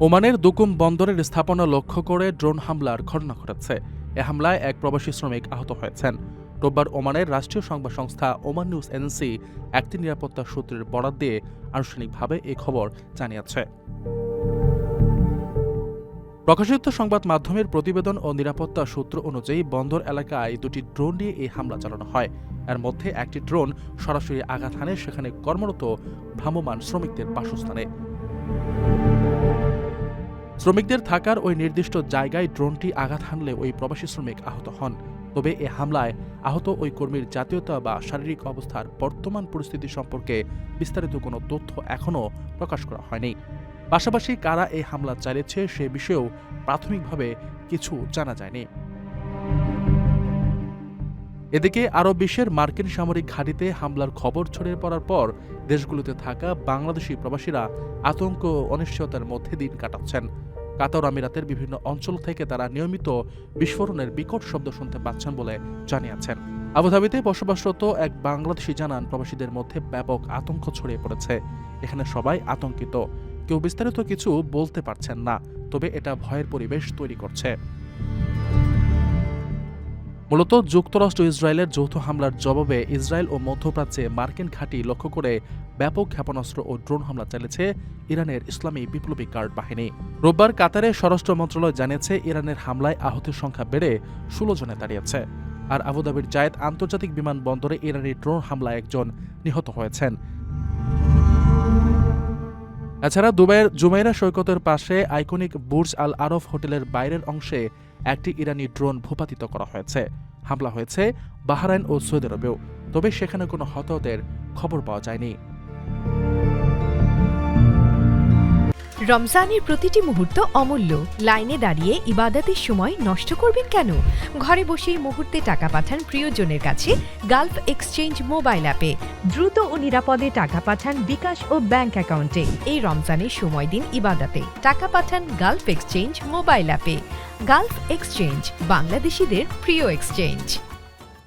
ওমানের দুকুম বন্দরের স্থাপনা লক্ষ্য করে ড্রোন হামলার ঘটনা ঘটেছে। এ হামলায় এক প্রবাসী শ্রমিক আহত হয়েছেন। রোববার ওমানের রাষ্ট্রীয় সংবাদ সংস্থা ওমান নিউজ এজেন্সি একটি নিরাপত্তা সূত্রের বরাত দিয়ে আনুষ্ঠানিকভাবে এই খবর জানিয়েছে। প্রকাশিত সংবাদ মাধ্যমের প্রতিবেদন ও নিরাপত্তা সূত্র অনুযায়ী বন্দর এলাকায় দুটি ড্রোন দিয়ে এই হামলা চালানো হয়। এর মধ্যে একটি ড্রোন সরাসরি আঘাত হানে সেখানে কর্মরত ভ্রাম্যমাণ শ্রমিকদের বাসস্থানে। শ্রমিকদের থাকার ওই নির্দিষ্ট জায়গায় ড্রোনটি আঘাত হানলে ওই প্রবাসী শ্রমিক আহত হন। তবে এ হামলায় আহত ওই কর্মীর জাতীয়তা বা শারীরিক অবস্থার বর্তমান পরিস্থিতি সম্পর্কে বিস্তারিত কোনো তথ্য এখনও প্রকাশ করা হয়নি। পাশাপাশি কারা এই হামলা চালিয়েছে সে বিষয়েও প্রাথমিকভাবে কিছু জানা যায়নি। এদিকে আরব বিশ্বের মার্কিন সামরিক ঘাঁটিতে হামলার খবর ছড়িয়ে পড়ার পর দেশগুলোতে থাকা বাংলাদেশি প্রবাসীরা আতঙ্ক ও অনিশ্চয়তার মধ্যে দিন কাটাচ্ছেন। কাতার আমিরাতের বিভিন্ন অঞ্চল থেকে তারা নিয়মিত বিস্ফোরণের বিকট শব্দ শুনতে পাচ্ছেন বলে জানিয়েছেন। আবুধাবিতে বসবাসরত এক বাংলাদেশি জানান, প্রবাসীদের মধ্যে ব্যাপক আতঙ্ক ছড়িয়ে পড়েছে। এখানে সবাই আতঙ্কিত, কেউ বিস্তারিত কিছু বলতে পারছেন না, তবে এটা ভয়ের পরিবেশ তৈরি করছে। মূলত যুক্তরাষ্ট্র ইসরায়েলের যৌথ হামলার জবাবে ইসরায়েল ও মধ্যপ্রাচ্যে মার্কিন ঘাঁটি লক্ষ্য করে ব্যাপক ক্ষেপণাস্ত্র ও ড্রোন হামলা চালিয়েছে ইরানের ইসলামী বিপ্লবী গার্ড বাহিনী। রোববার কাতারে স্বরাষ্ট্র মন্ত্রণালয় জানিয়েছে, ইরানের হামলায় আহতের সংখ্যা বেড়ে 16 জনে দাঁড়িয়েছে। আর আবুধাবির জায়েদ আন্তর্জাতিক বিমানবন্দরে ইরানি ড্রোন হামলায় একজন নিহত হয়েছেন। এছাড়া দুবাইয়ের জুমাইরা সৈকতের পাশে আইকনিক বুর্জ আল আরব হোটেলের বাইরের অংশে একটি ইরানি ড্রোন ভূপাতিত করা হয়েছে। হামলা হয়েছে বাহরাইন ও সৌদি আরবেও, তবে সেখানে কোনো হতাহতের খবর পাওয়া যায়নি। রমজানের প্রতিটি মুহূর্ত অমূল্য। লাইনে দাঁড়িয়ে ইবাদতের সময় নষ্ট করবেন কেন? ঘরে বসেই মুহূর্তে টাকা পাঠান প্রিয়জনের কাছে গালফ এক্সচেঞ্জ মোবাইল অ্যাপে। দ্রুত ও নিরাপদে টাকা পাঠান বিকাশ ও ব্যাংক অ্যাকাউন্টে। এই রমজানের সময় দিন ইবাদতে, টাকা পাঠান গালফ এক্সচেঞ্জ মোবাইল অ্যাপে। গালফ এক্সচেঞ্জ, বাংলাদেশিদের প্রিয় এক্সচেঞ্জ।